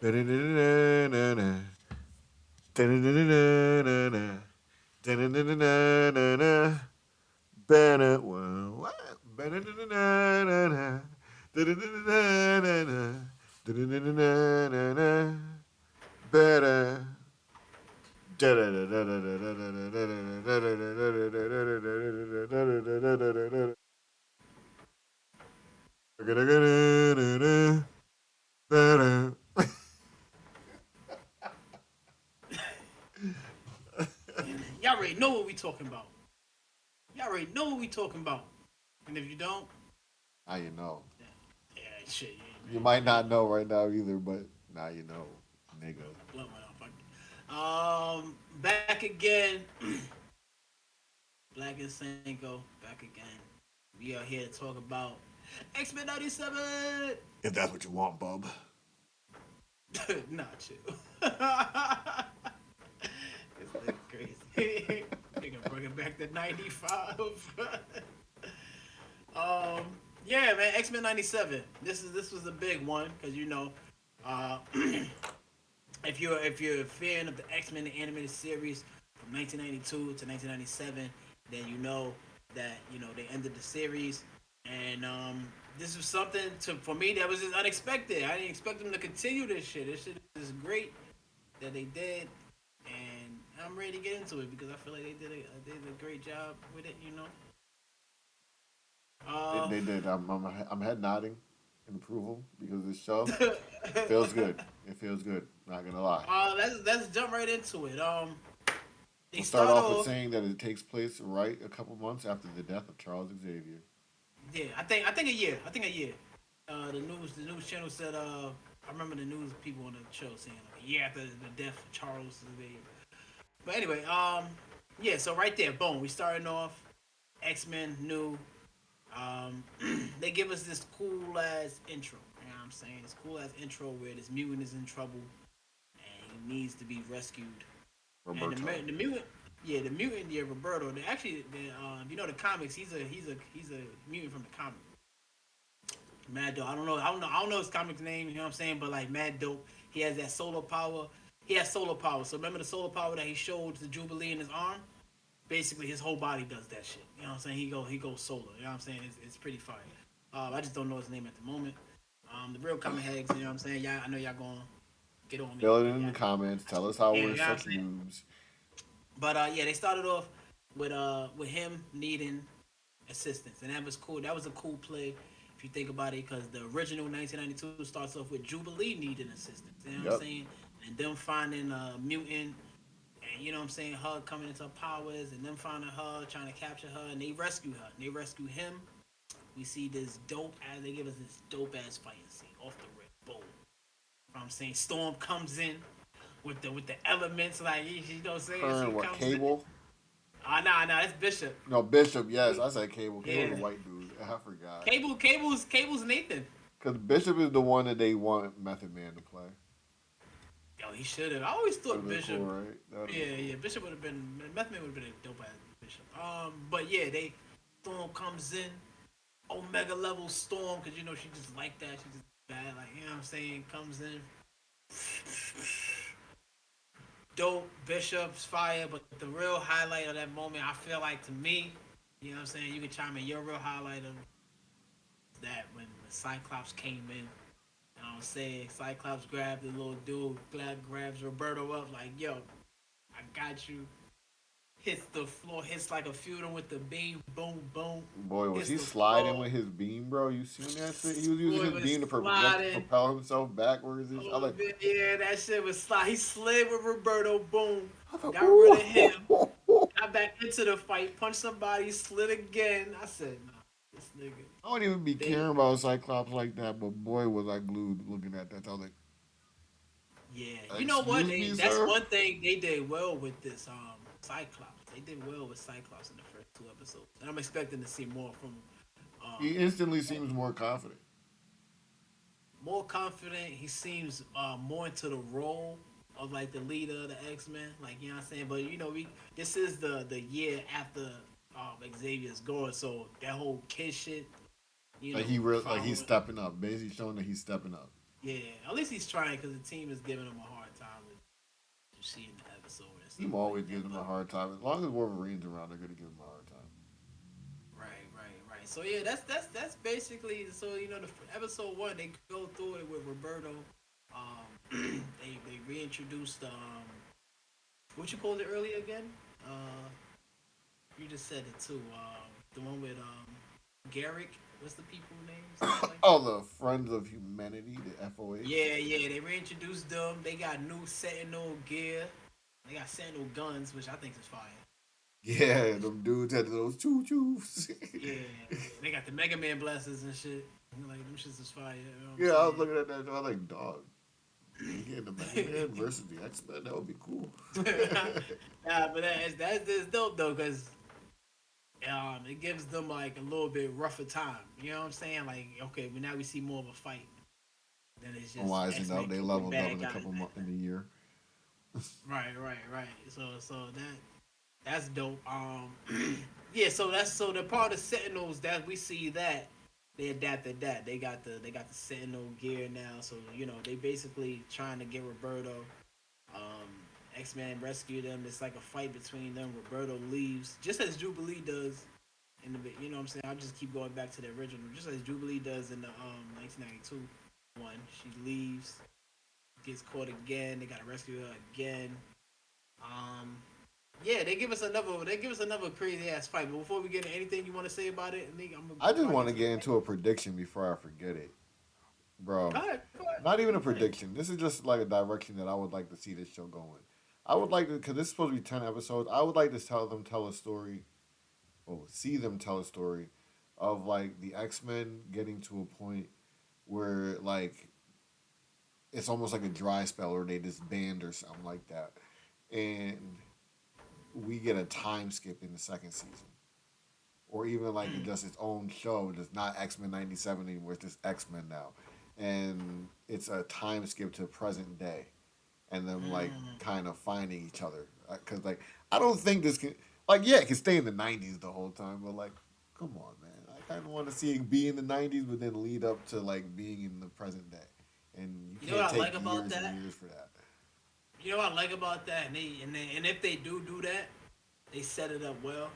Better. Better. Y'all already know what we talking about. Y'all already know what we talking about. And if you don't, Now you know. yeah, yeah shit, yeah, You man. might not know right now either, but now you know, nigga. My blood went off. Back again. Blak and Cinco, back again. We are here to talk about X-Men 97. If that's what you want, bub. Not you. This nigga crazy. Nigga bringing back the 95. um, yeah, man, X-Men 97. This was a big one because uh, if you're a fan of the X-Men the animated series from 1992 to 1997, then you know that they ended the series, and this was something to for me that was just unexpected. I didn't expect them to continue this shit. This shit is great that they did, and I'm ready to get into it because I feel like they did a great job with it. Uh, They did. I'm head nodding in approval because this show feels good. It feels good. Not gonna lie. let's jump right into it. They We'll start start off with off. saying that it takes place right a couple months after the death of Charles Xavier. Yeah, I think a year. I think a year. The news channel said I remember the news people on the show saying like a year after the death of Charles Xavier. But anyway, yeah. So right there, boom. We starting off X Men new. Um, they give us this cool ass intro. You know what I'm saying? This cool ass intro where this mutant is in trouble and he needs to be rescued. And Roberto. the mutant, yeah, the mutant, yeah, Roberto. The comics. He's a mutant from the comic. Mad Dope. I don't know his comic name. You know what I'm saying? But like Mad Dope, he has that solar power. He has solar power. So remember the solar power that he showed to Jubilee in his arm? Basically, his whole body does that shit. You know what I'm saying? He goes solar. You know what I'm saying? It's pretty fire. I just don't know his name at the moment. The real comic heads. You know what I'm saying? Yeah, I know y'all gonna get on me, Fill it but in yeah, the comments. Tell us how yeah, we're you know what I'm such saying. noobs. But yeah, they started off with him needing assistance, and that was cool. That was a cool play if you think about it, because the original 1992 starts off with Jubilee needing assistance. You know what I'm Yep. saying? And them finding a mutant, and you know what I'm saying, her coming into her powers, and them finding her, trying to capture her, and they rescue her. And they rescue him. We see this dope as they give us this dope ass fighting scene off the rip. Boom. You know what I'm saying? Storm comes in with the elements, like you know what I'm saying? Her She and what? comes in. Cable? Nah, it's Bishop. No, Bishop. Yes, I said Cable. Cable's a Yeah. white dude. I forgot. Cable's Nathan. Because Bishop is the one that they want Method Man to play. Yo, he should have. I always Would have thought been cool, Bishop. right? That would have been Yeah, cool. yeah. Bishop would have been. Methman would have been a dope ass Bishop. But yeah, they Storm comes in, Omega level Storm, because she just like that. She just bad, like you know what I'm saying. Comes in, dope. Bishop's fire, but the real highlight of that moment, I feel like to me, you know what I'm saying. You can chime in your real highlight of that when Cyclops came in. You know what I'm saying? Cyclops grabbed the little dude, grabs Roberto up, like, yo, I got you. Hits the floor, hits like a feudal with the beam, boom, boom. Boy, was Hits he the sliding floor. with his beam, bro? You seen that shit? He was using Boy his was beam to sliding. propel himself backwards. And I Oh, like, man, yeah, that shit was slide. He slid with Roberto, boom. I thought, Got rid of him. ooh. Got back into the fight, punched somebody, slid again. I said, nah, this nigga. I don't even be They, caring about Cyclops like that, but boy, was I glued looking at that. I was like, yeah, you know what? excuse me, That's sir? one thing they did well with this Cyclops. They did well with Cyclops in the first two episodes, and I'm expecting to see more from He instantly seems more confident. more confident. He seems more into the role of like the leader of the X Men. Like you know what I'm saying. But we this is the year after Xavier's gone, so that whole kid shit, Like he real, like he's following. stepping up, basically showing that he's stepping up. Yeah, at least he's trying because the team is giving him a hard time. You see in the episode and stuff Team like always that. gives him a But hard time. As long as Wolverine's around, they're gonna give him a hard time. right. So yeah, that's basically so the episode one they go through it with Roberto. They reintroduced what you called it earlier again? Uh, you just said it too. The one with Garrick. What's the people names? Something like Oh, that. the Friends of Humanity, the FOH. Yeah. They reintroduced them. They got new Sentinel gear. They got Sentinel guns, which I think is fire. Yeah, them dudes had those choo choos. Yeah, they got the Mega Man blasters and shit. Like them shits is fire. You know Yeah, I was looking at that. I was like, dog, they getting the Mega Man what versus the X Men. That would be cool. I'm saying? Nah, but that's dope though, cause it gives them like a little bit rougher time. You know what I'm saying? Like, okay, but now we see more of a fight. Then it's just Wising X up, Men they kicking leveled up bad in a guys. couple months in a year. Right. So that's dope. Yeah. So the part of Sentinels that we see that they adapted that they got the Sentinel gear now. So they basically trying to get Roberto. Um, X Men rescue them. It's like a fight between them. Roberto leaves just as Jubilee does in the what I'm saying. I'll just keep going back to the original, just as Jubilee does in the 1992 one. She leaves, gets caught again. They gotta rescue her again. Um, yeah, they give us another crazy ass fight. But before we get into anything you want to say about it, Nick, I just before I want get to to the get fight, into a prediction before I forget it, bro. go ahead. Not even a Go ahead. prediction. This is just like a direction that I would like to see this show going. I would like to, because this is supposed to be 10 episodes. I would like to tell a story, or see them tell a story, of like the X Men getting to a point where like it's almost like a dry spell, or they disband or something like that, and we get a time skip in the second season, or even like just its own show, just not X Men '97 anymore. It's just X Men now, and it's a time skip to present day, and them like Mm. kind of finding each other. Because like I don't think this can like yeah it can stay in the '90s the whole time, but like come on man, I kind of want to see it be in the '90s, but then lead up to like being in the present day, and you You know can't what I take like about years and that? years for that. You know what I like about that, and if they do that, they set it up well.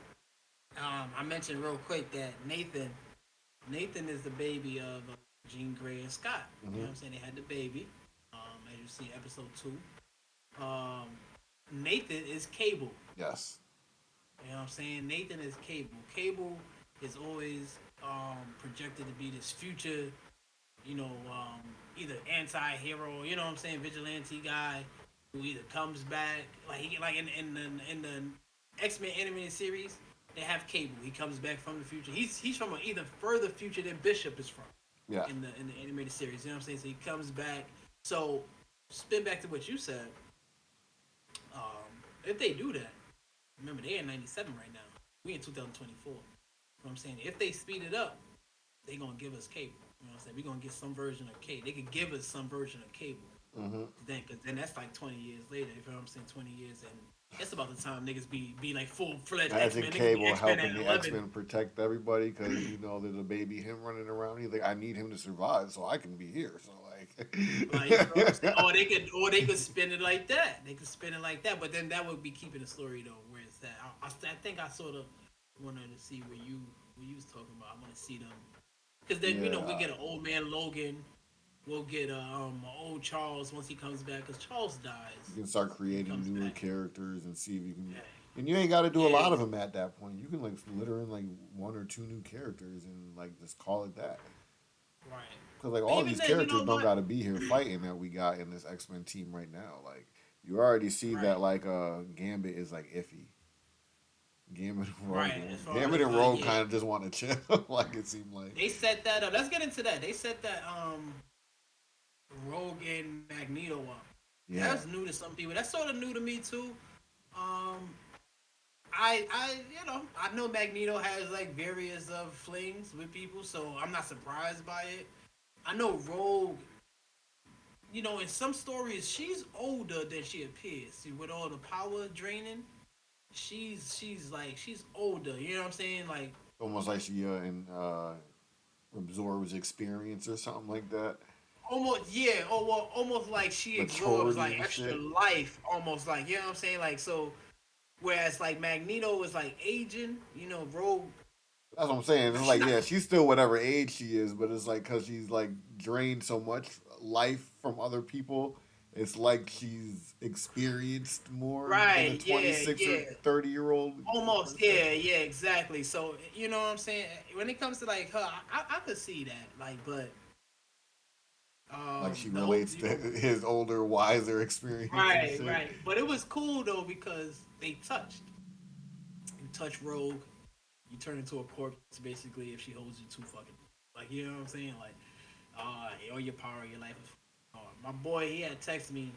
I mentioned real quick that Nathan is the baby of Jean Grey and Scott. You know Hmm. what I'm saying? They had the baby. As you see, episode 2. Um, Nathan is Cable. Yes. You know what I'm saying? Nathan is Cable. Cable is always projected to be this future, either anti-hero, you know what I'm saying, vigilante guy who either comes back like in the X-Men animated series, they have Cable. He comes back from the future. He's from an either further future than Bishop is from Yeah. in the animated series. You know what I'm saying? So he comes back. So spin back to what you said. If they do that, remember they're in '97 right now. We in 2024. You know what I'm saying? If they speed it up, they gonna give us Cable. You know what I'm saying? We gonna get some version of Cable. They could give us some version of Cable. Hmm. Cause then that's like 20 years later. If you know what I'm saying, 20 years, and that's about the time niggas be like full fledged X Imagine Men. Niggas be Cable X Men helping at the X 11. Men protect everybody because there's a baby him running around. He's like, I need him to survive so I can be here. So Like, you know what I'm saying? like, Or they could spin it like that. They could spin it like that. But then that would be keeping the story though. Where it's that? I think I sort of wanted to see where you was talking about. I want to see them because then we yeah, get an old man Logan. We'll get old Charles once he comes back because Charles dies you can start when he creating comes newer back. characters and see if you can. Yeah, And you ain't got to do a yeah, lot of them at that point. You can like litter in like one or two new characters and like just call it that. right. Because like But all even these then, you characters know don't what? got to be here fighting that we got in this X Men team right now. Like you already see that Right, like Gambit is like iffy. Gambit and Rogue, right. As far Gambit as and Rogue yeah, kind of just want to chill. Like it seemed like. they set that up. Let's get into that. They set that Rogue and Magneto up. Yeah. That's new to some people. That's sort of new to me too. Um, I know Magneto has like various of flings with people, so I'm not surprised by it. I know Rogue. In some stories, she's older than she appears. See, with all the power draining, she's older. You know what I'm saying? Like, Almost like she absorbs experience or something like that. almost yeah, oh well, almost like she absorbs maturity like and extra shit. life, almost like you know what I'm saying. Like so, whereas like Magneto is like aging, you know, Rogue. That's what I'm saying. It's She's like, not yeah, she's still whatever age she is, but it's like because she's like drained so much life from other people. It's like she's experienced more than a right. Yeah, 26 or yeah. 30-year-old Almost, person. yeah, yeah, exactly. So you know what I'm saying. When it comes to like her, I could see that. Like, but Like she the whole, relates you to know, his older, wiser experience and right, shit. right. But it was cool though because they touched. You touch Rogue, you turn into a corpse basically if she holds you too fucking. Like you know what I'm saying? Like, all your power, your life. My boy, he had texted me.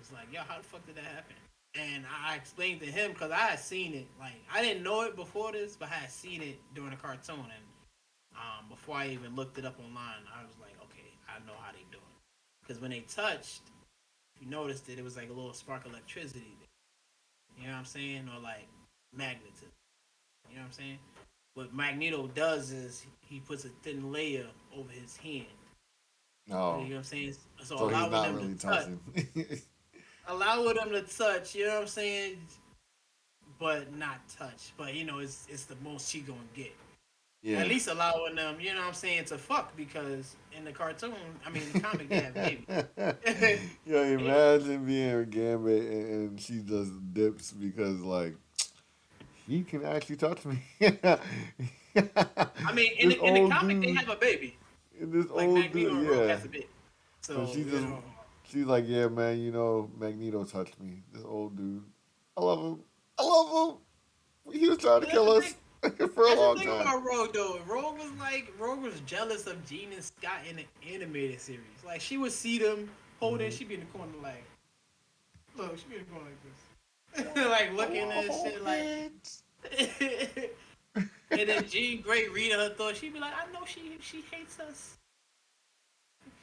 It's like, yo, how the fuck did that happen? And I explained to him because I had seen it. Like I didn't know it before this, but I had seen it during the cartoon. And before I even looked it up online, I was like, okay, I know how they do it. Because when they touched, if you noticed it, it was like a little spark of electricity. You know what I'm saying? Or like magnetism. You know what I'm saying? What Magneto does is he puts a thin layer over his hand. You know Oh, what I'm saying? So so he's allowing not them to really touch, touching. allowing them to touch. You know what I'm saying? But not touch. But you know, it's the most she gonna get. At Yeah. least allowing them, you know what I'm saying, to fuck because in the cartoon, I mean, in the comic, they have babies. Yo, They- imagine being Gambit and she just dips because like he can actually touch me. I mean, This in the old comic, they dude, have a baby. this Like old Magneto dude, and Rogue yeah. has a baby. So So you know, she's like, yeah, man, you know, Magneto touched me. This old dude, I love him. I love him. He was trying to but kill us for a that's the long thing time. about Rogue though. Rogue was jealous of Jean and Scott in the animated series. Like she would see them holding, Mm-hmm. she'd be in the corner like, look, she'd be in the corner like I this, like looking want to and hold shit like. hands. And then Jean Grey reading her thoughts, she'd be like, I know she hates us.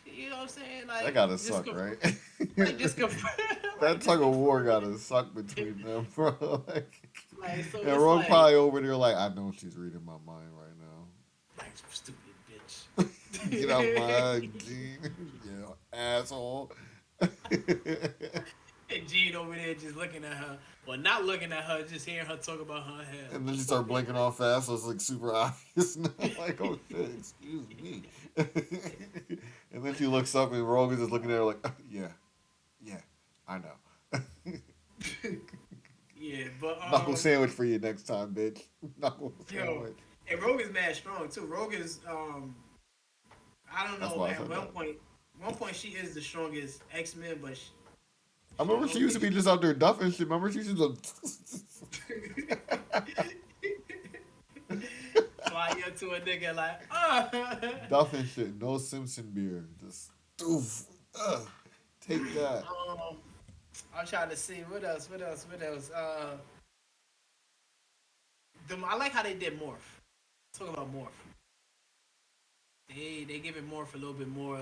You know what I'm saying? That Like gotta just suck, confirm, right? like just confirm, That like just tug of war confirming gotta suck it. between them, bro. Like so, And it's Rogue like probably over there like, I know she's reading my mind right like stupid now. Get out bitch. my Gene, you asshole. And Jean over there just looking at her, well, not looking at her, just hearing her talk about her hair. And then she Like, start blinking off fast, so it's like super obvious now. Like, oh shit, excuse me. And then she looks up and Rogue is just looking at her like, yeah, yeah, I know. yeah, but Knuckle sandwich for you next time, bitch. Knuckle yo, sandwich. and Rogue is mad strong too. Rogue is I don't That's know. why I At said that. one point she is the strongest X Men, but I I remember she don't used to think be she. just out there duffing shit. Remember she used to Fly up to a nigga like, duffing shit. No Simpson beer. Just doof. Ugh. Take that. um, I'm trying to see what else, what else. I like how they did Morph. Talk about Morph. They give it Morph a little bit more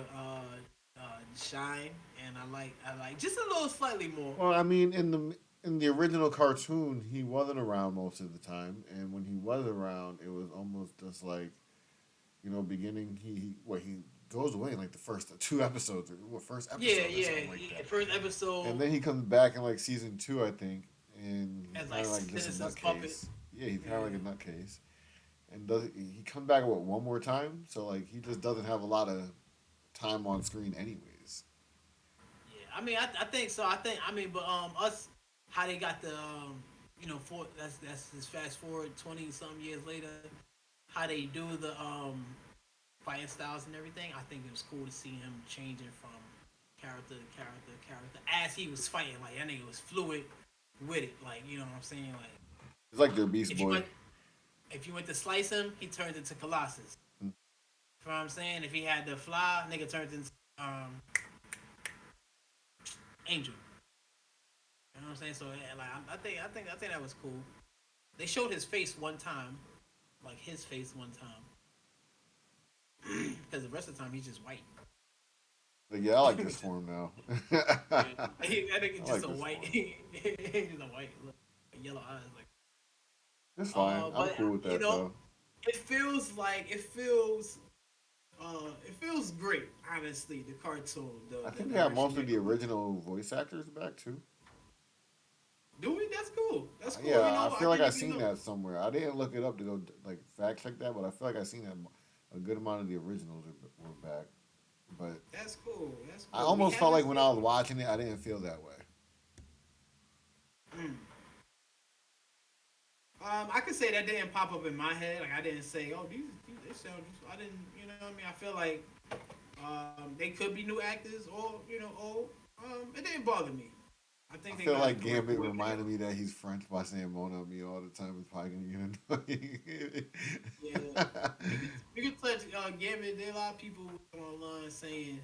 shine, and I like just a little slightly more. Well, I mean, in the original cartoon, he wasn't around most of the time, and when he was around, it was almost just like beginning. He goes away in like the first two episodes or first Yeah, episode or yeah, something like yeah. that, First episode and then he comes back in like season two, I think, and he's as kind like of like just a Sinister's puppet. nutcase. Yeah, he's kind of like Yeah, a nutcase, and does he come back one more time? So like he just doesn't have a lot of time on screen, anyways. yeah. I mean, I think so. I mean, but us how they got the for that's just fast forward 20 something years later, how they do the fighting styles and everything. I think it was cool to see him changing from character as he was fighting. Like that nigga was fluid with it. Like you know what I'm saying. Like It's like their Beast if you Boy. went if you went to slice him, he turned into Colossus. You know what I'm saying? If he had the fly, nigga turned into um, Angel. You know what I'm saying? So yeah, like I think that was cool. They showed his face one time, like his face one time, because the rest of the time he's just white. Like, yeah, I like this form now. Yeah, I I think it's just like a this white, form. just a white, look, yellow eyes. Like, It's fine. I'm but cool with you that know, though. it feels It feels great, honestly. The cartoon, I the think they have direction most they're of the going. original voice actors back too. Do we? That's cool. That's cool. Yeah, I I feel like didn't I even seen know. that somewhere. I didn't look it up to go like fact check that, but I feel like I seen that a good amount of the originals were back. But That's cool. That's I cool. We almost felt haven't like when I seen. was watching it, I didn't feel that way. Mm. I could say that didn't pop up in my head. Like I didn't say, "Oh, these they sound." I didn't, you know what I mean? I feel like they could be new actors, or old. It didn't bother me. I I think they feel got like it correct. Gambit reminded me that he's French by saying "mon ami" all the time. It's probably gonna get Yeah, annoying. we could touch Gambit. There are a lot of people online saying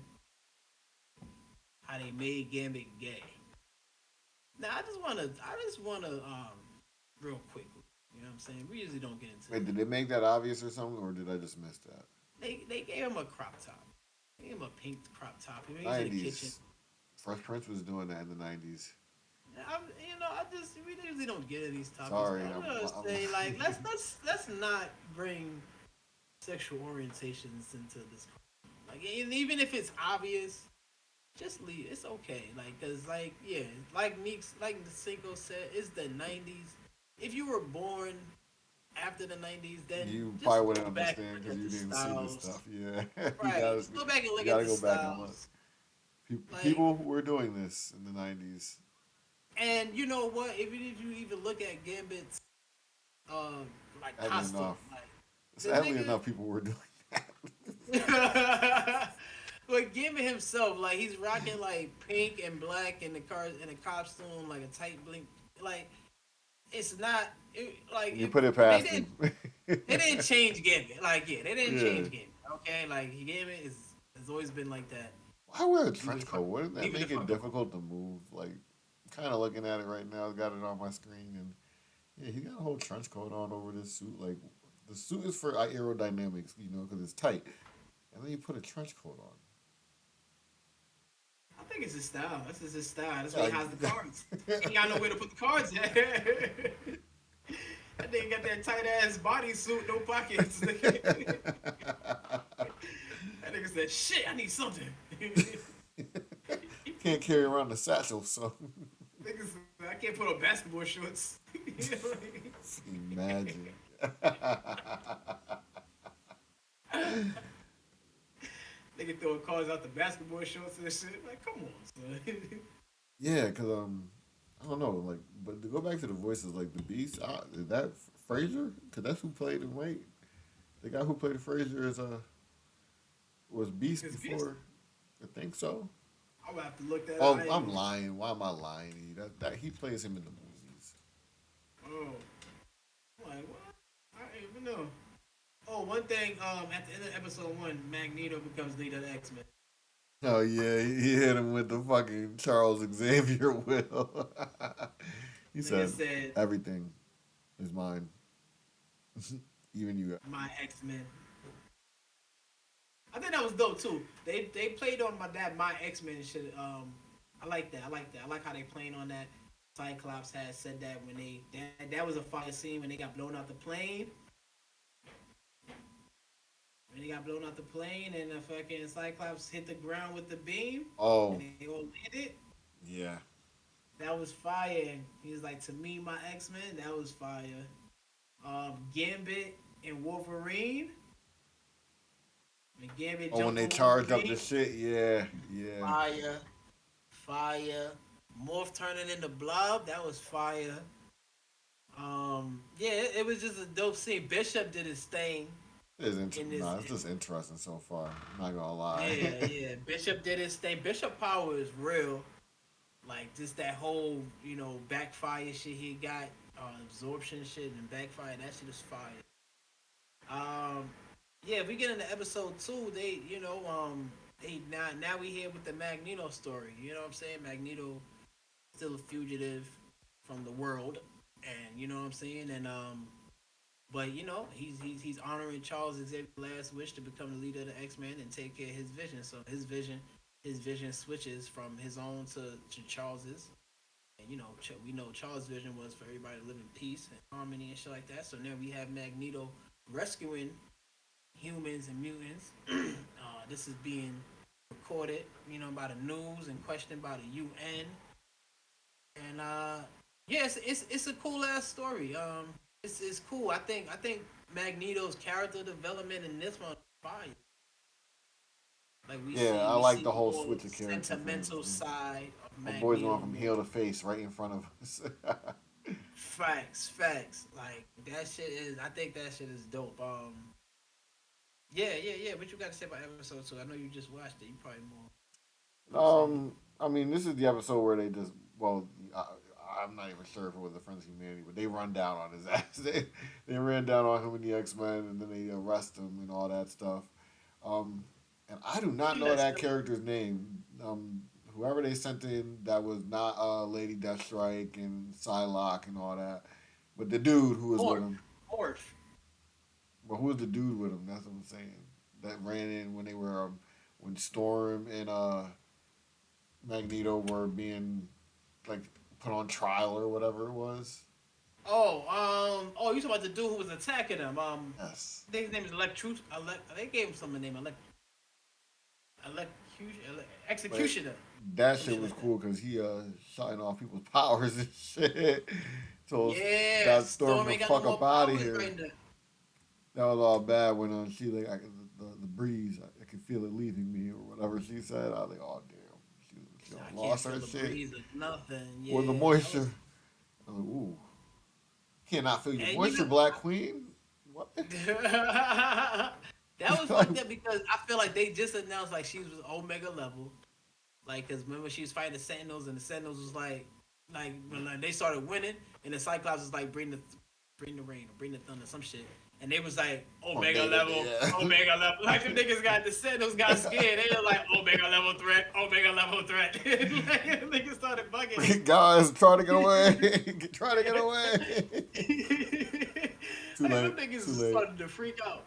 how they made Gambit gay. Now I just wanna real quickly. You know what I'm saying? We usually don't get into Wait, that. did they make that obvious or something, or did I just miss that? They gave him a crop top. They gave him a pink crop top. He was in the kitchen. 90s. Fresh Prince was doing that in the 90s. I just we usually don't get into these topics. Sorry, I'm gonna I'm say like let's not bring sexual orientations into this. Like and even if it's obvious, just leave. It's okay. Like cause like yeah, like the Cinco said, it's the '90s. If you were born after the '90s, then you just probably go wouldn't back and understand look because at you the didn't see this styles. stuff. Yeah, Right. Just go back and you look at gotta the go back and look. styles. Like People were doing this in the 90s. and you know what? Even if you even look at Gambit's uh like Sadly costume, enough, like the sadly nigga enough, people were doing that. but Gambit himself, like he's rocking like pink and black in the car in a costume, like a tight blink like it's not like You put it past him. they didn't change Gambit. Like yeah, they didn't Yeah. change Gambit. Okay, like Gambit is has always been like that. Why wear a Leave it trench the coat? fuck, Wouldn't that leave it the make it fuck alone. difficult to move? Like, kind of looking at it right now. Got it on my screen, and yeah, he got a whole trench coat on over this suit. Like, the suit is for aerodynamics, because it's tight, and then you put a trench coat on. I think it's his style. That's just his style. That's where he Like, has the cards. He ain't got nowhere to put the cards at. That nigga got that tight ass bodysuit, no pockets. That nigga said, "Shit, I need something." can't carry around the satchel, so Nigga said, "I can't put on basketball shorts." imagine. Nigga throwing cards out the basketball shorts and shit. Like, come on, son. Yeah, because I don't know, like, but to go back to the voices, like the Beast, is that Frazier? Because that's who played him. Wait, the guy who played Frazier was Beast His beast. before. I think so. I would have to look that up. Oh, I I'm ain't. lying. Why am I lying to you? That he plays him in the movies. Oh, I'm like what? I ain't even know. Oh, one thing. At the end of episode one, Magneto becomes leader of the X Men. Oh yeah, he hit him with the fucking Charles Xavier will. He Nigga said, said, "Everything is mine, even you." "My X Men." I think that was dope too. They played on my X Men shit. I like that. I like that. I like how they playing on that. Cyclops had said that when that was a fire scene when they got blown out the plane. When they got blown out the plane and the fucking Cyclops hit the ground with the beam and Oh they all landed. yeah, That was fire. He was like, to me, my X Men, that was fire. Gambit and Wolverine. When Gambit oh when jumped they on charged up the Wolverine, shit, yeah, yeah. fire, fire. Morph turning into Blob, that was fire. Yeah, it was just a dope scene. Bishop did his thing in this. Nah, it's just interesting so far. I'm not gonna Yeah, lie. yeah. Bishop did his thing. Bishop power is real. Like just that whole, backfire shit he got, absorption shit and backfire. That shit is fire. Um, yeah, if we get into episode two, they now we here with the Magneto story. You know what I'm saying? Magneto still a fugitive from the world, and you know what I'm saying. And but he's honoring Charles Xavier's last wish to become the leader of the X Men and take care of his vision. So his vision switches from his own to Charles's. And we know Charles' vision was for everybody to live in peace and harmony and shit like that. So now we have Magneto rescuing humans and mutants. This is being recorded, by the news and questioned by the UN. And yeah, it's a cool ass story. It's cool. I think Magneto's character development in this one is fire. Like we Yeah, see I we like see the the whole more switch of character for him sentimental too. side of My boy's Magneto. going from More heel to face right in front of us. facts. Like that shit is. I think that shit is dope. Yeah. What you got to say about episode 2? I know you just watched it. You probably more say it. I mean, this is the episode where they just, well, I, I'm not even sure if it was the Friends of Humanity, but they run down on his ass. They ran down on him and the X Men, and then they arrest him and all that stuff. Um, and I do not You know let that Stella character's name. Whoever they sent in that was not Lady Deathstrike and Psylocke and all that, but the dude who was with Morph. him. Morph. But who was the dude with him? That's what I'm saying. That ran in when they were when Storm and Magneto were being like put on trial or whatever it was. You talking about the dude who was attacking him? Yes. I think his name is Electru. They gave him some name. But Executioner. that Some shit shit was like that. cool because he shutting off people's powers and shit. Told Yeah, that Storm Storm to ain't got no fuck more up out of powers here. right now. That was all bad when she like the breeze. I can feel it leaving me or whatever she said. I was like, oh damn, she I can't lost feel her the shit breeze or nothing. or the Yeah, that moisture. was. I was like, ooh, cannot feel your And moisture, Black Queen. What? that was Like, fucked up because I feel like they just announced like she was Omega level. Like, cause remember she was fighting the Sentinels, and the Sentinels was like when like, they started winning, and the Cyclops was like bring the rain or bring the thunder, some shit, and they was like Omega, yeah. Omega level. Like the niggas got the Sentinels got scared. They were like Omega level threat. Like, niggas started bugging. Guys, try to get away. Try to get away. Too Like late. them niggas Too late. started to freak out,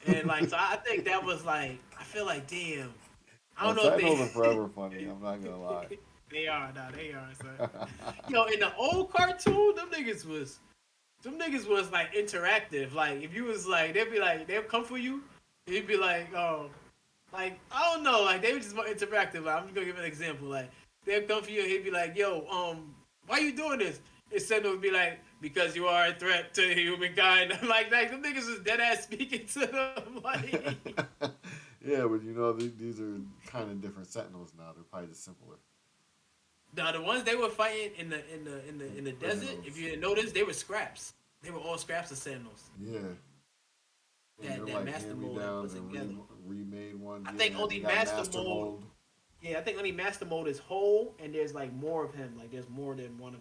and like so I think that was like I feel like damn. I Oh, don't know if Sentinels are they forever funny. I'm not gonna lie. they are now. They are. So. Yo, in the old cartoon, them niggas was like interactive. Like if you was like, they'd be like, they'd come for you. They'd be like I don't know, like they were just more interactive. Like, I'm just gonna give an example. Like they'd come for you, and he'd be like, yo, why you doing this? His son would be like, because you are a threat to humankind. Like them niggas was dead ass speaking to them. Like Yeah, but these are kind of different Sentinels now. They're probably just simpler. now the ones they were fighting in the desert, if Criminals. you didn't notice, they were scraps. They were all scraps of Sentinels. Yeah. And they're That like master hand me mold that downs put and together. remade ones. I think Yeah, they only got master master mode. mold. Yeah, I think only master mode is whole, and there's like more of him. Like there's more than one of.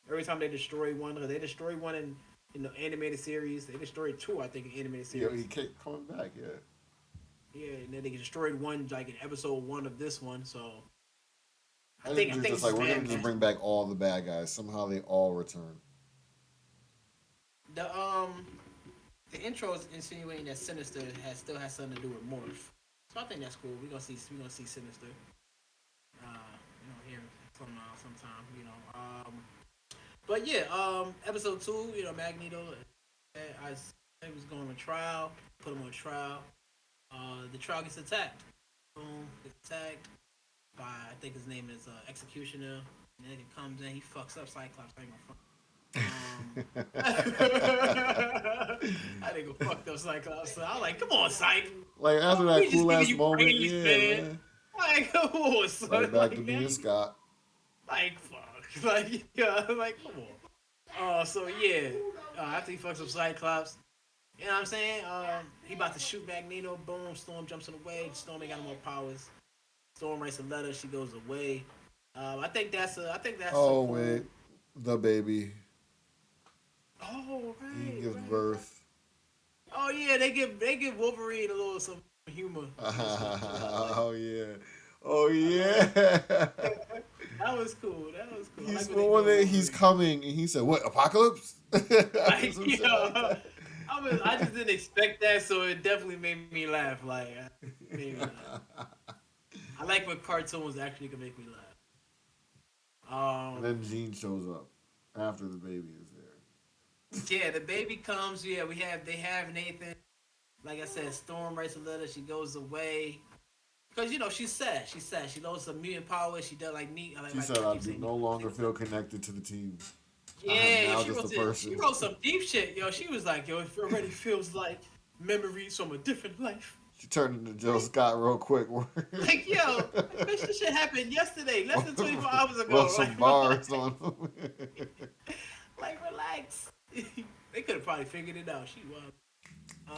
Every time they destroy one, or they destroy one in the animated series, they destroyed two, I think, in animated Yeah, he series. kept coming back. Yeah. Yeah, and then they destroyed one like in episode one of this one. So I I think think I they're think just this is like we're gonna bad just master bring mode. back all the bad guys. Somehow they all return. The intro is insinuating that Sinister still has something to do with Morph. So I think that's cool. We're gonna see Sinister. Here sometime. But yeah, episode 2. Magneto. I he was going on trial. Put him on trial. The trial gets attacked. Boom, gets attacked by I think his name is Executioner. And then he comes in, he fucks up Cyclops. I ain't gonna fuck. I think fucked up Cyclops. So I was like, come on, Cyclops. Like after that We just cool giving ass you moment, praise, yeah, man. man. Like, come on, Right son. back to Like, being man. Scott. Like, fuck. Like, yeah, like, come on. So yeah, after he fucks up Cyclops, you know what I'm saying? He about to shoot Magneto. Boom. Storm jumps in the way. Storm ain't got no more powers. Storm writes a letter. She goes away. I think that's a Oh cool. wait, the baby. Oh He right, gives right, right. birth. Oh yeah, they give Wolverine a little some humor in this one too. I like Oh yeah. Oh I like yeah. that was cool. That was cool. I He's like what they one do with day he's Wolverine. coming and he said, "What apocalypse?" After Like some shit like yo, that. I just didn't expect that, so it definitely made me laugh. Like made me laugh. I like when cartoons actually can make me laugh. And then Jean shows up after the baby is there. Yeah, the baby comes. Yeah, they have Nathan. Like I said, Storm writes a letter. She goes away because she's sad. She's sad. She lost some mutant power. She does like Neek. She Like said, I "I keep do saying Neek. no I longer think feel connected to the team. I am yeah, yo, now just a she person." wrote some deep shit, yo. She was like, yo, it already feels like memories from a different life. She turned into Jill Like, Scott real quick. like, yo, like, bitch, this shit happened yesterday, less than 24 hours Wrote ago. some Like, bars relax. on him. Like, relax. They could have probably figured it out. She was.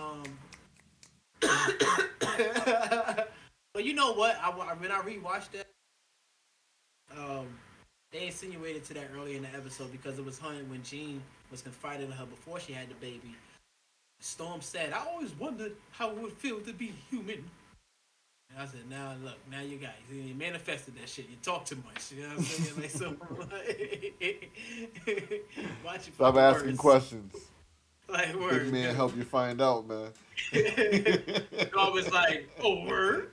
Um, but you know what? When I rewatched that, um, they insinuated to that earlier in the episode because it was her when Jean was confiding in her before she had the baby. Storm said, "I always wondered how it would feel to be human." And I said, "Now look, now you guys, you manifested that shit. You talk too much. You know what I'm saying? Like so, watch your Stop fucking asking words. questions. Like Big word, man help you find out, man. I was like, "Oh word."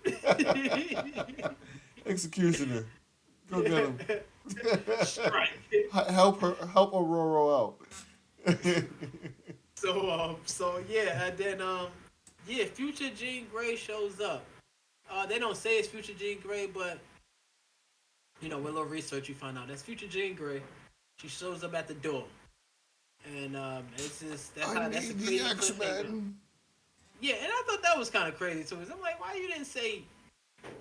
Executioner. Go get him. Strike. Help Aurora out. So yeah, and then yeah, Future Jean Grey shows up. They don't say it's Future Jean Grey, but with a little research, you find out that's Future Jean Grey. She shows up at the door, and it's just I that's a need the crazy cliffhanger. X-Men. Yeah, and I thought that was kind of crazy too. Cause I'm like, why you didn't say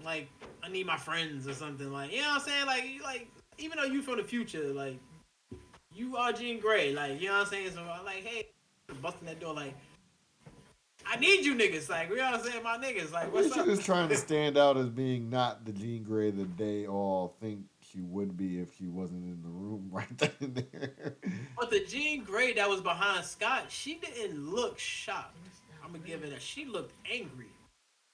like I need my friends or something like you know what I'm saying? Like even though you from the future, like you are Jean Grey, like you know what I'm saying? So I'm like, hey, busting that door, like I need you niggas, like you know what I'm saying? My niggas, like Maybe what's she up? was trying to stand out as being not the Jean Grey that they all think she would be if she wasn't in the room right then and there. But the Jean Grey that was behind Scott, she didn't look shocked. I'm gonna give it a. She looked angry.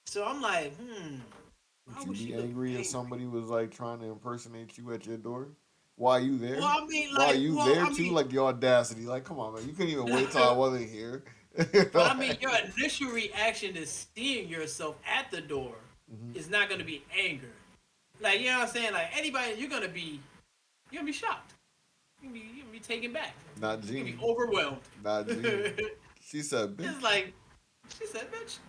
So I'm like, Would why you would she be look angry if angry? somebody was like trying to impersonate you at your door? Why are you Well, there? I mean, Why are like, you well, there I too? mean, Like the audacity. Like, come on, man. You couldn't even wait till I wasn't here. but I mean, your initial reaction to seeing yourself at the door Mhm. is not gonna be anger. Like, you know what I'm saying? Like anybody, you're gonna be shocked. You're gonna be taken back. Not You're gonna be Jean. overwhelmed. Not Jean. She said, It's bitch. like she said, bitch.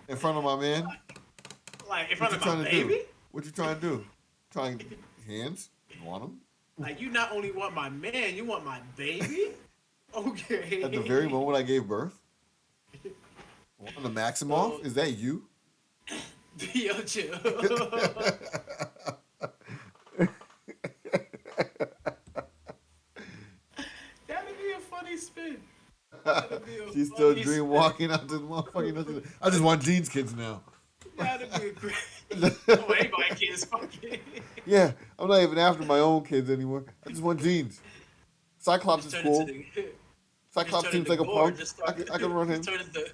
In front of my man. Like in What front you of my trying to do? baby. What you trying to do? Trying hands? You want them? Like you not only want my man, you want my baby. At the very Okay. moment I gave birth? On the Maximoff? So Is that you? yo, chill. That'd be a funny spin. That'd be a She's still funny dream spin. walking out this motherfucking. I just want Jean's kids now. That'd be a great. Oh, anybody kids fucking. Yeah, I'm not even after my own kids anymore. I just want Jeans. Cyclops Just is turn into cool. the. Just Cyclops turn seems into like a gore. punk. Just I start. can, I can run Just him. turn into.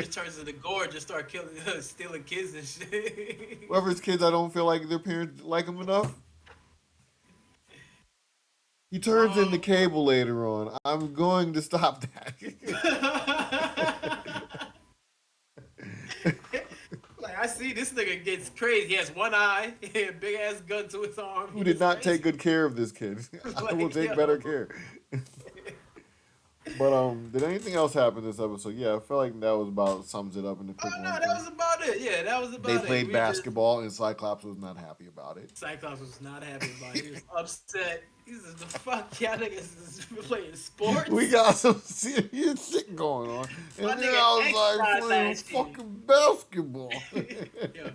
Just turns into gore. Just start killing, stealing kids and shit. Whoever's kids I don't feel like their parents like him enough. He turns into um. Cable later on. I'm going to stop that. Like I see this nigga gets crazy. He has one eye, a big ass gun to his arm. Who He did gets not take crazy. good care of this kid? I will Like take better yo. care. But did anything else happen this episode? Yeah, I feel like that was about sums it up in a Oh quick no, run that through. was about it. Yeah, that was They about it. played We just basketball and Cyclops was not happy about it. Cyclops was not happy about it. He was upset. He says, "The fuck, y'all niggas is playing We sports." got some serious shit going on, My and then nigga I was like exercised playing last year. fucking basketball. Yeah,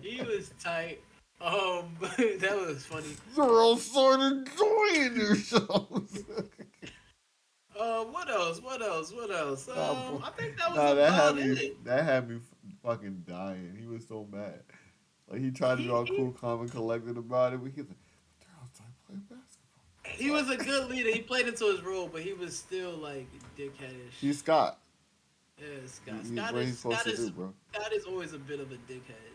he was tight. That was funny. They're all sort of enjoying themselves. What else? What else? What else? nah, boy. I think that was Nah, that had about me. it. That had me fucking dying. He was so mad. Like he tried to be He all he cool, calm, and collected about it, but he was like, "But they're outside playing he was a basketball." good leader. He played into his role, but he was still like dickheadish. He's Scott. Yeah, Scott. He's Scott what is he's supposed Scott to do, is bro. Scott is always a bit of a dickhead.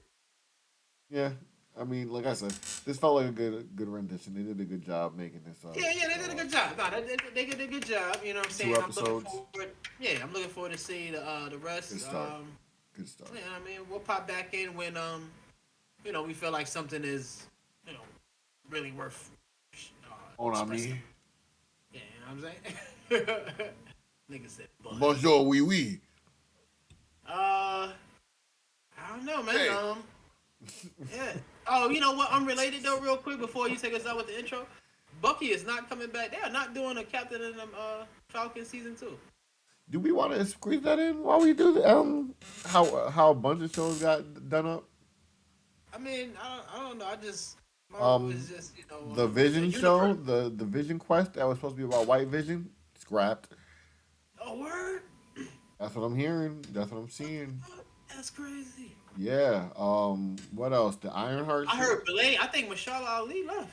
Yeah. I mean, like I said, this felt like a good rendition. They did a good job making this Yeah, they did a good job. No, they did a good job. You know what I'm two saying? I'm looking episodes. forward. Yeah, I'm looking forward to seeing the Good rest. start. Good start. Yeah, I mean, we'll pop back in when we feel like something is, you know, really worth On expressing. me. Yeah, you know what I'm saying. Nigga said Bud. Bonjour, oui, oui. Uh, I don't know, man. Hey. Yeah. Oh, you know what? Unrelated though, real quick before you take us out with the intro. Bucky is not coming back. They are not doing a Captain and Falcon season 2. Do we want to squeeze that in while we do the how a bunch of shows got done up? I mean, I don't know. I just Marvel is Um, just the the Vision show, universe. the Vision Quest that was supposed to be about White Vision, scrapped. Oh word, That's what I'm hearing. That's what I'm seeing. that's crazy. Yeah. What else? The Ironheart I shit. heard Blade. I think Mashallah Ali left.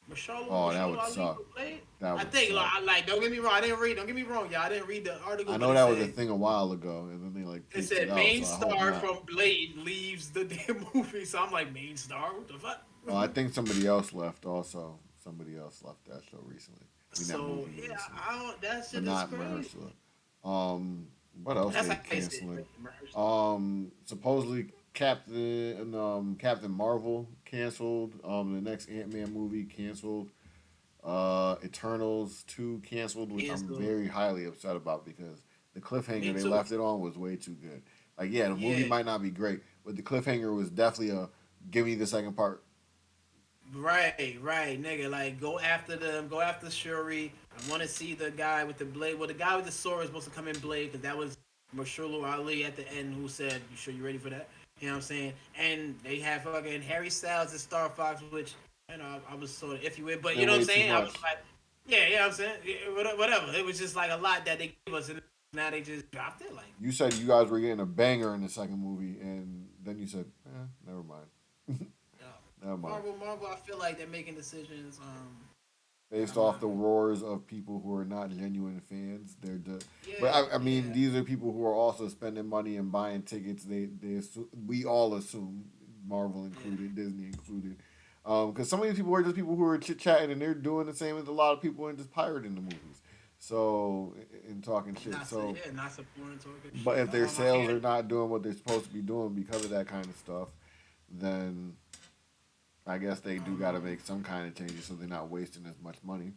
Oh, that Mashallah would Ali suck. for Blade. That I would think suck. don't get me wrong. I didn't read. Don't get me wrong, y'all. I didn't read the article, I but know that was a thing a while ago, and then they like it pieced it said out. main So I hope star not. from Blade leaves the damn movie. So I'm like, main star? What the fuck? Oh, I think somebody else left. Also, somebody else left that show recently. I mean that So movie yeah, recently, I don't. That but shit is not crazy. Mahershala. What else That's they how I say it. canceling? Right? Supposedly Captain Marvel canceled. The next Ant Man movie canceled. Eternals 2 canceled, which I'm Cancel. very highly upset about because the cliffhanger Me they too. left it on was way too good. Like, yeah, the movie Yeah. might not be great, but the cliffhanger was definitely a give me the second part. Right, nigga. Like, go after them. Go after Shuri. I want to see the guy with the blade. Well, the guy with the sword is supposed to come in Blade because that was Marshall Ali at the end who said, "You sure you ready for that?" You know what I'm saying? And they have fucking Harry Styles and Star Fox, which I was sort of iffy with, but you And know what I'm way too saying? I was much. like, yeah, you know what I'm saying? Yeah, whatever. It was just like a lot that they gave us, and now they just dropped it. Like, You said you guys were getting a banger in the second movie, and then you said, never mind. uh, Never mind. Marvel. I feel like they're making decisions that Based I'm off not. the roars of people who are not genuine fans. But Yeah, I mean, yeah. these are people who are also spending money and buying tickets. We all assume, Marvel Yeah, included, Disney included, because some of these people are just people who are chit chatting and they're doing the same as a lot of people and just pirating the movies. So and talking shit. So, not supporting talking but shit. if their I sales hear are not doing what they're supposed to be doing because of that kind of stuff, then I guess they do got to make some kind of changes so they're not wasting as much money.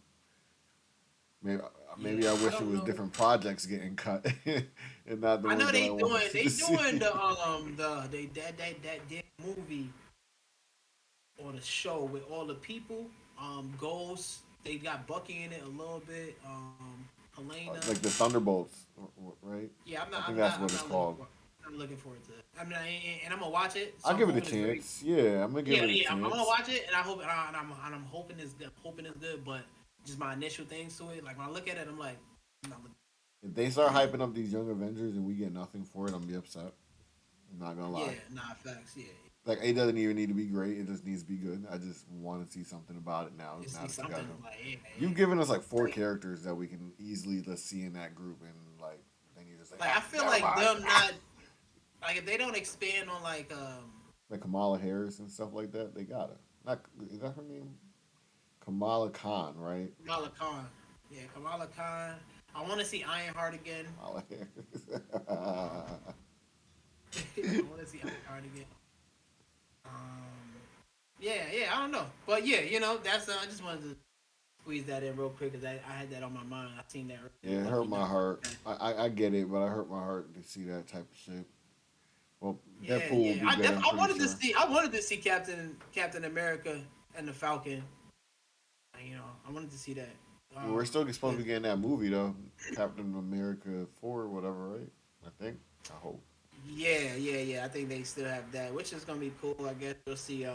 Maybe yeah. maybe I I wish it don't was know. different projects getting cut and not the I ones know that I they wanted to doing see. that damn movie or the show with all the people. Ghost. They got Bucky in it a little bit. Helena. Like the Thunderbolts, right? Yeah, I think that's what I'm it's not looking called. for. I'm looking forward to it. I'm not, and I'm gonna watch it. So I'll I'm give it a hoping it's very. chance. Yeah, I'm gonna give Yeah, it a yeah. I'm gonna chance. watch it, and I hope, and I'm hoping it's good. Hoping it's good, but just my initial things to it. Like when I look at it, I'm like, I'm not looking. If they start hyping up these young Avengers and we get nothing for it, I'm gonna be upset. I'm not gonna Yeah, lie. nah, facts. Yeah, Like it doesn't even need to be great. It just needs to be good. I just want to see something about it now. you Now see that you something guys have, like, yeah, you've given us like four characters that we can easily just see in that group, and like then you just like, like I feel never like mind. them not like if they don't expand on like Like Kamala Harris and stuff like that. They got her. Not is that her name? Kamala Khan, right? Kamala Khan. Yeah, Kamala Khan. I want to see Ironheart again. Kamala Harris. I want to see Ironheart again. Yeah. I don't know, but yeah, that's I just wanted to squeeze that in real quick because I had that on my mind. I seen that earlier. Yeah, it hurt Bucky my not heart. coming back. I get it, but I hurt my heart to see that type of shit. Well, Deadpool will Yeah. be good. I'm I pretty wanted to sure. see Captain America and the Falcon. I wanted to see that. Yeah, we're still supposed to Cause be getting that movie though, Captain America 4 or whatever, right? I think. I hope. yeah. I think they still have that, which is gonna be cool. I guess we'll see uh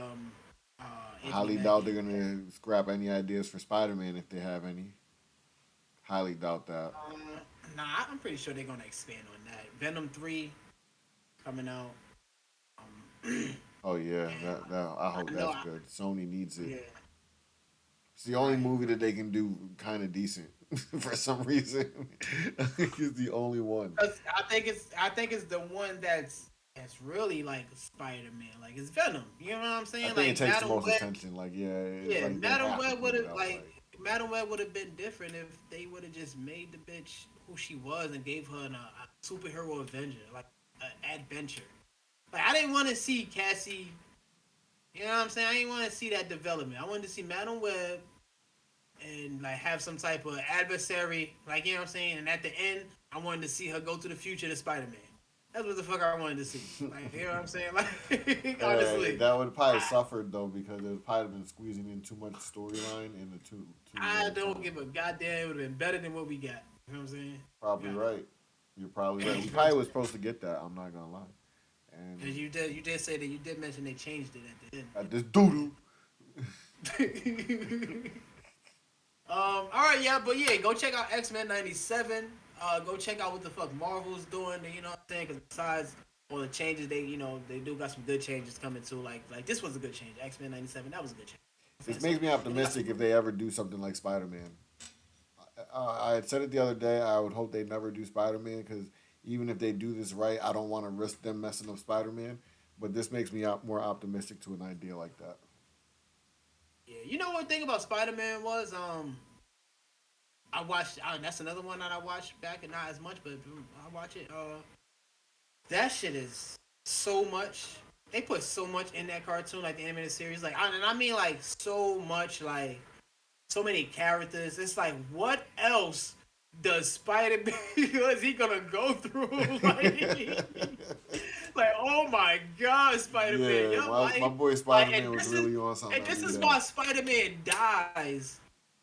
I Anthony highly doubt Mackie. they're gonna scrap any ideas for Spider Man if they have any. Highly doubt that. Nah, I'm pretty sure they're gonna expand on that. Venom 3 coming out. Oh yeah, And that I hope I know, that's good. Sony needs it. yeah, It's the only right. movie that they can do kind of decent for some reason. I think it's the only one. 'Cause I think it's the one that's really like Spider Man, like it's Venom. You know what I'm I saying? think it Like takes the Madam most Web, attention. Like yeah, it's yeah, like they have to put it out. Like Madam Web would have been different if they would have just made the bitch who she was and gave her a superhero adventure, like an adventure. Like I didn't want to see Cassie. You know what I'm saying? I didn't want to see that development. I wanted to see Madam Web and like have some type of adversary, like you know what I'm saying. And at the end, I wanted to see her go to the future to Spider Man. That's what the fuck I wanted to see. Like you know what I'm saying. Like honestly, That would probably I, suffered though because it would probably been squeezing in too much storyline in the too I little don't time. give a goddamn. It would have been better than what we got. You know what I'm saying? Probably Yeah. right. You're probably right. We You know what I'm probably was saying? supposed to get that. I'm not gonna lie. Because And you did say that you did mention they changed it at the at this doodoo. end. All right, yeah, but yeah, go check out X-Men '97. Go check out what the fuck Marvel's doing. You know what I'm saying? Because besides all the changes, they do got some good changes coming too. Like this was a good change. X-Men '97, that was a good change. You know This what I'm saying? makes me So they got optimistic some. if they ever do something like Spider Man. I had said it the other day. I would hope they never do Spider Man because even if they do this right, I don't want to risk them messing up Spider Man. But this makes me more optimistic to an idea like that. Yeah, you know what thing about Spider-Man was I watched. That's another one that I watched back and not as much, but I watch it. That shit is so much. They put so much in that cartoon, like the animated series. Like, and I mean, like so much, like so many characters. It's like, what else does Spider Man is he gonna go through? Like, oh my God, Spider Man, Yeah, your my life, boy like, Spider Man was really on something and every this is day why Spider Man dies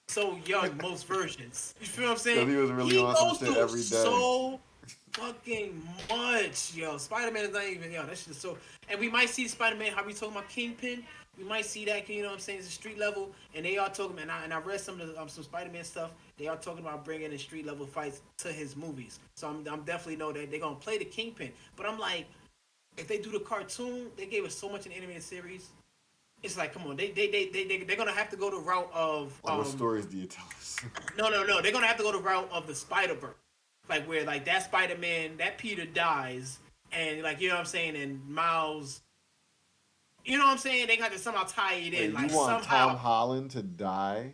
so young, most versions. You feel what I'm because saying? he was really He on some goes shit through every day. so fucking much, yo. Spider Man is not even, yo. That shit is so. And we might see Spider Man. How we talking about Kingpin? We might see that. You know what I'm saying? It's a street level, and they are talking. And I read some of the, some Spider Man stuff. They are talking about bringing in street level fights to his movies. So I'm definitely know that they're gonna play the Kingpin. But I'm like, if they do the cartoon, they gave us so much in the animated series. It's like, come on, they're gonna have to go the route of Like, what stories do you tell us? no, they're gonna have to go the route of the Spider Verse, like where like that Spider Man, that Peter dies, and like you know what I'm saying, and Miles, you know what I'm saying, they got to somehow tie it in, Wait, you like want Tom somehow. Holland to die?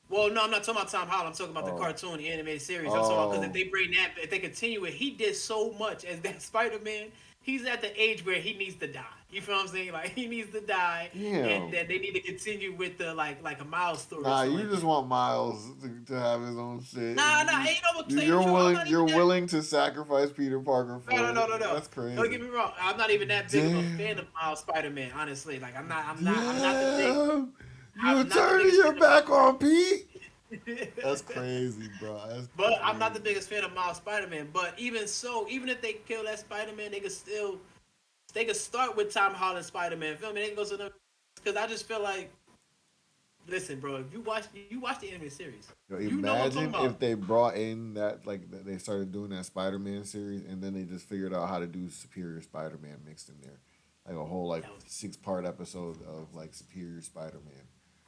Well, no, I'm not talking about Tom Holland. I'm talking about the Oh, cartoon, the animated series. I'm talking about because if oh, they bring that, if they continue it, he did so much as that Spider Man. He's at the age where he needs to die. You feel what I'm saying? Like he needs to die, and damn. then they need to continue with the like a Miles story or Nah, something you like just that. want Miles to have his own shit. Nah, ain't no tell you the You're truth. I'm willing. not even You're that. willing to sacrifice Peter Parker No, no, for no, it. no, no. That's Don't get crazy. me wrong. I'm not even that big of a fan Damn. of Miles Spider-Man. Honestly, like Damn. You I'm not the turning biggest your fan of back on Pete? That's Miles. crazy, bro. That's But I'm not the crazy. biggest fan of Miles Spider-Man. But even so, even if they kill that Spider-Man, they could start with Tom Holland Spider-Man. Feel me? They can go to the because I just feel like listen, bro. If you watch the anime series, Yo, you know what I'm talking imagine about. if they brought in that they started doing that Spider-Man series, and then they just figured out how to do Superior Spider-Man mixed in there, like a whole like That was 6-part episode of like Superior Spider-Man.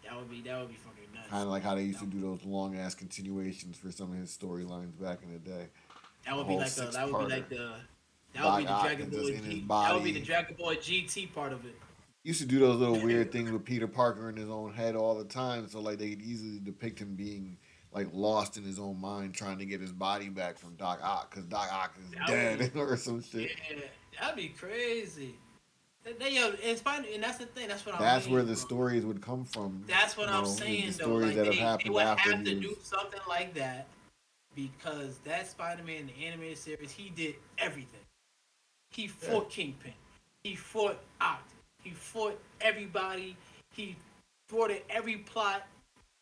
that would be fucking Kind nuts. of like how they used That to would, do those long ass continuations for some of his storylines back in the day. that A would be whole like six parter. that would be Doc the Ock Dragon is just Ball in his G that would be the body. Dragon Ball GT part of it. Used to do those little weird things with Peter Parker in his own head all the time, so like they could easily depict him being like lost in his own mind, trying to get his body back from Doc Ock because Doc Ock is That would be dead or some shit. yeah, that'd be crazy. Yo, and that's the thing. That's what I That's where mean, the bro. stories would come from. That's what You I'm know, the saying though. stories Like that have they happened would after have he to was. do something like that because that Spider-Man, the animated series, he did everything. He Yeah. fought Kingpin. He fought Oct. He fought everybody. He thwarted every plot.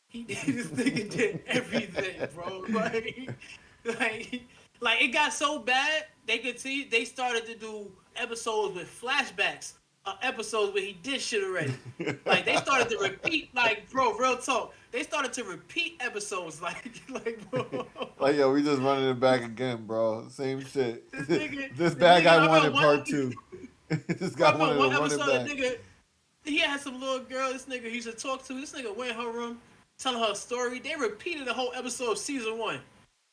He this nigga did everything, bro. Like, like it got so bad they could see they started to do episodes with flashbacks, episodes where he did shit already. Like they started to repeat, like bro, real talk. They started to repeat episodes, like bro. Like, yo, we just running it back again, bro. Same shit. This This bad nigga, guy I wanted remember one, part two. This bro, guy I remember wanted to one run it episode. That back. nigga, he had some little girl. This nigga he used to talk to. This nigga went in her room, telling her a story. They repeated the whole episode of season one.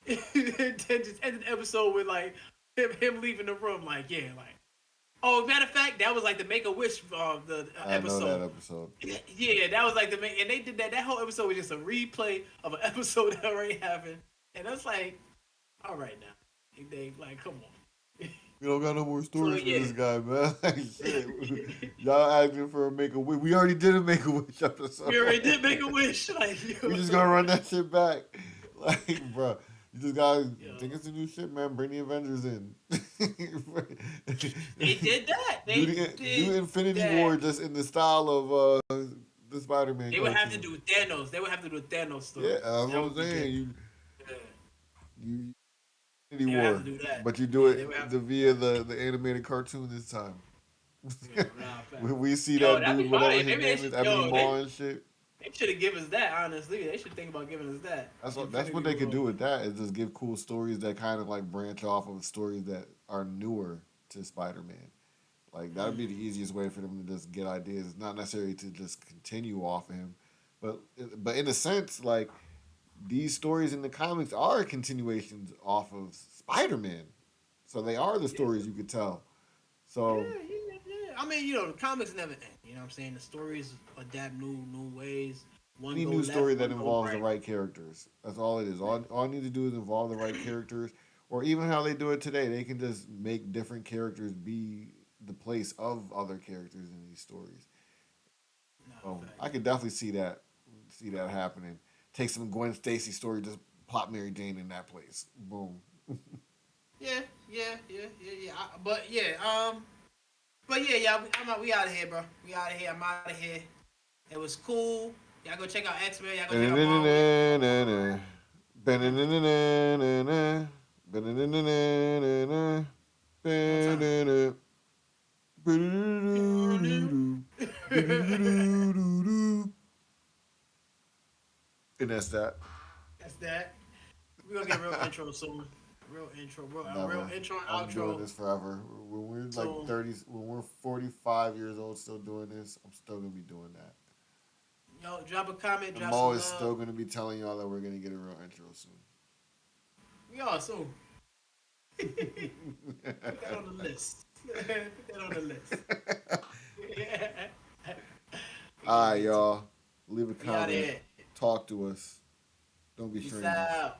And then just ended the episode with like him leaving the room. Like yeah, like oh, matter of fact, that was like the Make a Wish the I know that episode. episode. Yeah, that was like the and they did that. That whole episode was just a replay of an episode that already happened, and that's like, all right now, they like come on. We don't got no more So stories for yeah, this guy, man. Like shit. Y'all asking for a make a wish. We already did a make a wish we episode. already did make a wish. Like We yo, just gonna run that shit back. Like, bro, you just gotta think yo, it's a new shit, man. Bring the Avengers in. they did that. do They do did Infinity War that. just in the style of the Spider Man They would have to cartoon. do Thanos. They would have to do a Thanos Yeah, story. that's what That I'm would be good. saying. Yeah. You Infinity They would have to War, do that. but you do Yeah, they it would have to the do via that. the animated cartoon this time. Yo, nah, When facts. we see Yo, that that'd dude, be whatever fire. his Maybe they name should. is, Ebony Yo, Maw and shit. they should have given us that. Honestly, they should think about giving us that. That's what Infinity they could War. do with that is just give cool stories that kind of like branch off of stories that are newer to Spider Man. Like that would be the Mm. easiest way for them to just get ideas. It's not necessarily to just continue off of him, but in a sense, like these stories in the comics are continuations off of Spider Man. So they are the Yeah, stories you could tell. yeah, So yeah. I mean, the comics never end. You know what I'm saying? The stories adapt new ways. One any go new story left, that one go involves the right. right characters. That's all it is. Right. All I need to do is involve the right characters, or even how they do it today. They can just make different characters be the place of other characters in these stories. Nah, So I facts. could definitely see that happening. Take some Gwen Stacy story, just plop Mary Jane in that place. Boom. Yeah, yeah. But yeah, yeah. We out of here, bro. We out of here. I'm out of here. It was cool. Y'all go check out X Men. Y'all go check out Marvel. Y'all go check out Marvel. Huh? One more time. And that's that. That's that. We're gonna get a real intro soon. Real intro, real Never. intro and I'm doing outro this forever. When we're like soon. 30, when we're 45 years old, still doing this, I'm still gonna be doing that. Yo, drop a comment, I'm drop some always love. still gonna be telling y'all that we're gonna get a real intro soon. We are soon. Put that on the list. Put that on the list. We All gonna right, get to it. y'all. Leave a We out of comment. here. Talk to us. Don't be Peace strangers. out.